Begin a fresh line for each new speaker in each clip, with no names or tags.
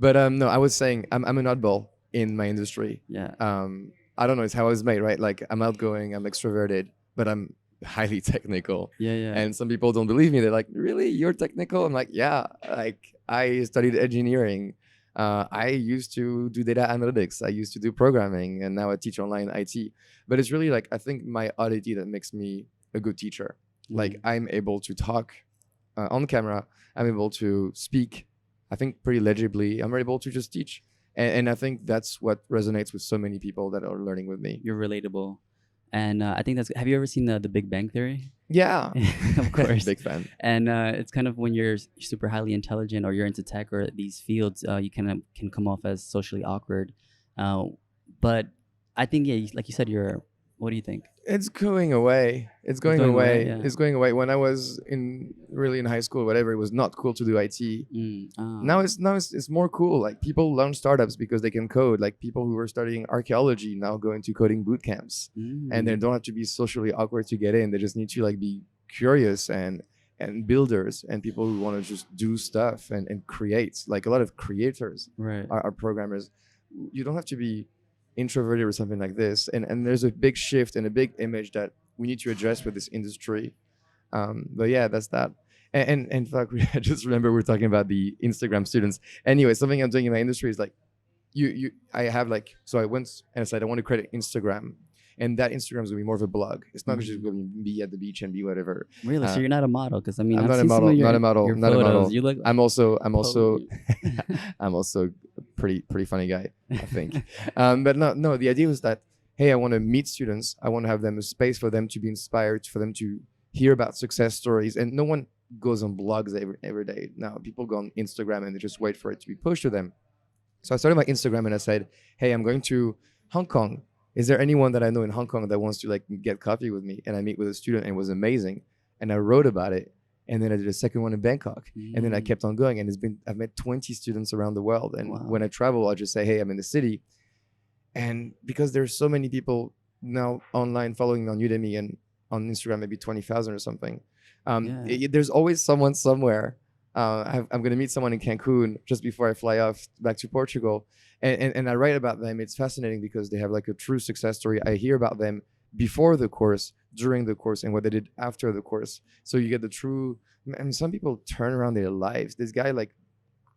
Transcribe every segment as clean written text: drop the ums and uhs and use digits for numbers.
But no, I was saying I'm an oddball in my industry.
Yeah.
I don't know, it's how I was made, right? Like I'm outgoing, I'm extroverted, but I'm highly technical.
Yeah, yeah.
And some people don't believe me. They're like, "Really? You're technical?" I'm like, "Yeah. Like I studied engineering. I used to do data analytics. I used to do programming, and now I teach online IT." But it's really like I think my oddity that makes me a good teacher. Like I'm able to talk on camera. I'm able to speak, I think, pretty legibly. I'm able to just teach. And I think that's what resonates with so many people that are learning with me.
You're relatable. And I think that's. Have you ever seen the Big Bang Theory?
Yeah.
Of course.
Big fan.
And it's kind of when you're super highly intelligent or you're into tech or these fields, you can come off as socially awkward. But I think, yeah, like you said, you're. What do you think?
It's going away. It's going
going
away.
away, yeah.
It's going away. When I was in high school, whatever, it was not cool to do IT. Now it's more cool. Like people launch startups because they can code. Like people who were studying archaeology now go into coding boot camps, and they don't have to be socially awkward to get in. They just need to like be curious and builders and people who want to just do stuff and create. Like a lot of creators
right.
are programmers. You don't have to be introverted or something like this, and there's a big shift and a big image that we need to address with this industry. But yeah, that's that. And in fact, I just remember we're talking about the Instagram students. Anyway, something I'm doing in my industry is like I have like, so I went and I said I want to create an Instagram, and that Instagram is gonna be more of a blog. It's not just gonna be at the beach and be whatever.
Really? So you're not a model? Because I mean,
I'm
I've
not a
seen some
model.
of your,
Not a model.
your
Not a
photos.
model.
You look.
I'm also I'm also a pretty funny guy, I think. But no, the idea was that, hey, I want to meet students. I want to have them a space for them to be inspired, for them to hear about success stories. And no one goes on blogs every day. Now people go on Instagram and they just wait for it to be pushed to them. So I started my Instagram and I said, hey, I'm going to Hong Kong. Is there anyone that I know in Hong Kong that wants to like get coffee with me? And I meet with a student and it was amazing. And I wrote about it. And then I did a second one in Bangkok. And then I kept on going. And I've met 20 students around the world. And when I travel, I'll just say, hey, I'm in the city. And because there's so many people now online following me on Udemy and on Instagram, maybe 20,000 or something. There's always someone somewhere. I'm going to meet someone in Cancun just before I fly off back to Portugal. And I write about them. It's fascinating because they have like a true success story. I hear about them before the course, during the course, and what they did after the course. So you get the true, and some people turn around their lives. This guy like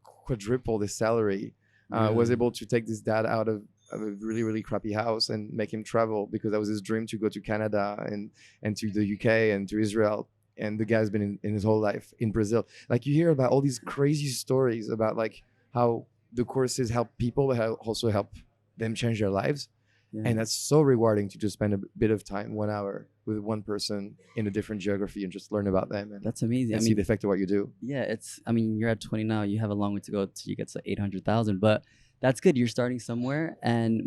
quadrupled his salary, was able to take this dad out of a really, really crappy house and make him travel because that was his dream to go to Canada and to the UK and to Israel. And the guy's been in his whole life in Brazil. Like you hear about all these crazy stories about like how the courses help people, but also help them change their lives. Yeah. And that's so rewarding to just spend a bit of time, 1 hour with one person in a different geography and just learn about them. And
that's amazing.
And see the effect of what you do.
Yeah, you're at 20 now. You have a long way to go till you get to 800,000, but that's good. You're starting somewhere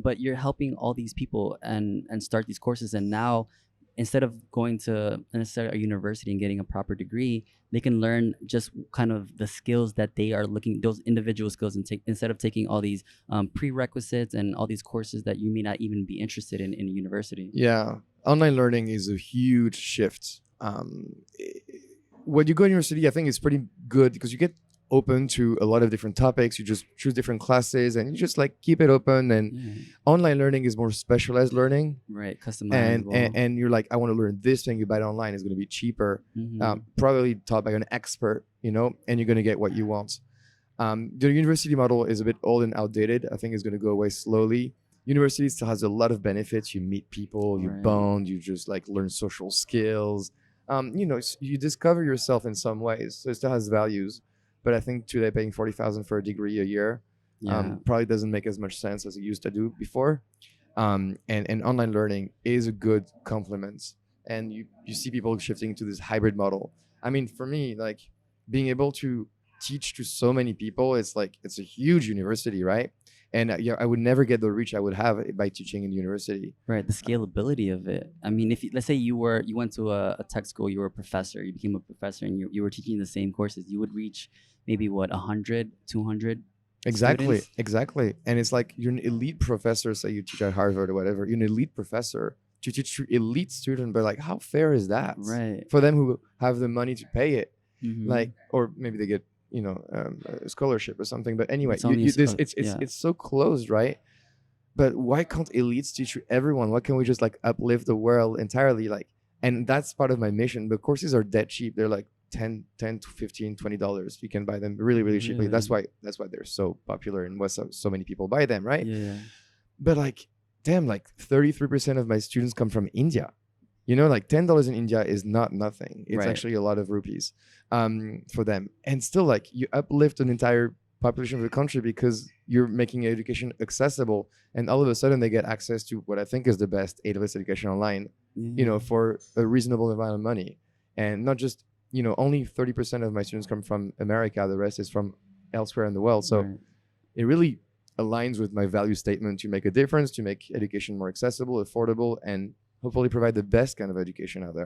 but you're helping all these people and start these courses. And now instead of going to necessarily a university and getting a proper degree, they can learn just kind of the skills that they are looking, those individual skills, and instead of taking all these prerequisites and all these courses that you may not even be interested in a university.
Yeah, online learning is a huge shift. When you go to university, I think it's pretty good because you get open to a lot of different topics. You just choose different classes and you just like keep it open. And online learning is more specialized learning,
right? Customizable.
And you're like, I want to learn this thing. You buy it online, it's going to be cheaper, probably taught by an expert, and you're going to get what you want. The university model is a bit old and outdated. I think it's going to go away slowly. University still has a lot of benefits. You meet people, you bond, you just like learn social skills. You discover yourself in some ways. So it still has values. But I think today paying $40,000 for a degree a year probably doesn't make as much sense as it used to do before. And online learning is a good complement. And you see people shifting to this hybrid model. I mean, for me, like being able to teach to so many people, it's a huge university, right? And I would never get the reach I would have by teaching in university.
Right, the scalability of it. I mean, let's say you went to a tech school, you were a professor, you became a professor, and you were teaching the same courses, you would reach maybe 100, 200
Exactly.
students?
Exactly. And it's like you're an elite professor, say you teach at Harvard or whatever, you're an elite professor to teach elite students, but like how fair is that?
Right.
For them who have the money to pay it, like, or maybe they get a scholarship or something. But anyway,
It's only a scho- yeah.
it's so closed, right? But why can't elites teach everyone? Why can't we just like uplift the world entirely? Like, and that's part of my mission. The courses are dead cheap. They're like 10 to 15, $20. You can buy them really, really cheaply.
Really?
That's why they're so popular and why so many people buy them, right?
Yeah.
But like, damn, like 33% of my students come from India. Like $10 in India is not nothing. It's
Right.
actually a lot of rupees for them. And still, like, you uplift an entire population of the country because you're making education accessible, and all of a sudden they get access to what I think is the best AWS education online, for a reasonable amount of money. And not just, only 30% of my students come from America. The rest is from elsewhere in the world. So
Right.
it really aligns with my value statement to make a difference, to make education more accessible, affordable, and hopefully provide the best kind of education out there.